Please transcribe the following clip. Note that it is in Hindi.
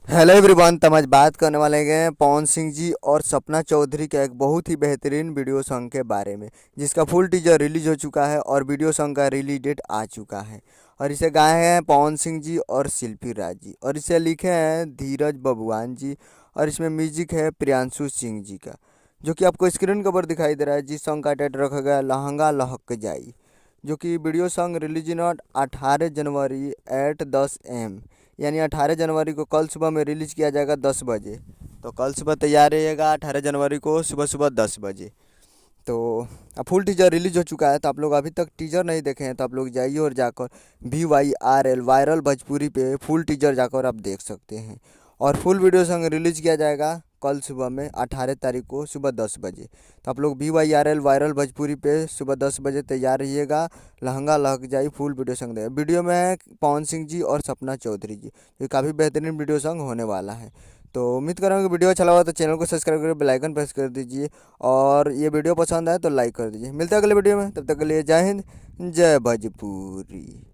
Hello everyone. तो हम आज बात करने वाले हैं पवन सिंह जी और सपना चौधरी का एक बहुत ही बेहतरीन वीडियो सॉन्ग के बारे में, जिसका फुल टीजर रिलीज हो चुका है और वीडियो सॉन्ग का रिलीज डेट आ चुका है। और इसे गाए हैं पवन सिंह जी और शिल्पी राज जी, और इसे लिखे हैं धीरज बबुआन जी। और इसमें म्यूजिक है प्रियांशु सिंह जी का, जो कि आपको स्क्रीन के ऊपर दिखाई दे रहा है। जिस सॉन्ग का टाइटल रखा गया लहंगा लहक जाई, जो कि video song release in 18 January at 10 AM, यानी 18 जनवरी को कल सुबह में रिलीज किया जाएगा 10 बजे। तो कल सुबह तैयार रहिएगा 18 जनवरी को सुबह सुबह 10 बजे। तो अब फुल टीजर रिलीज हो चुका है, तो आप लोग अभी तक टीजर नहीं देखे हैं तो आप लोग जाइए और जाकर VYRL वायरल भोजपुरी पे फुल टीजर जाकर आप देख सकते हैं। और फुल वीडियो सॉन्ग रिलीज किया जाएगा कल सुबह में 18 तारीख को सुबह 10 बजे। तो आप लोग VYRL वायरल भोजपुरी पे सुबह 10 बजे तैयार रहिएगा। लहंगा लहक जाई फुल वीडियो सॉन्ग देगा। वीडियो में है पवन सिंह जी और सपना चौधरी जी। ये काफ़ी बेहतरीन वीडियो सॉन्ग होने वाला है। तो उम्मीद कर रहा हूँ कि वीडियो अच्छा लगा तो चैनल को सब्सक्राइब करके बेल आइकन प्रेस कर दीजिए, और ये वीडियो पसंद आए तो लाइक कर दीजिए। मिलते हैं अगले वीडियो में, तब तक के लिए जय हिंद जय भोजपुरी।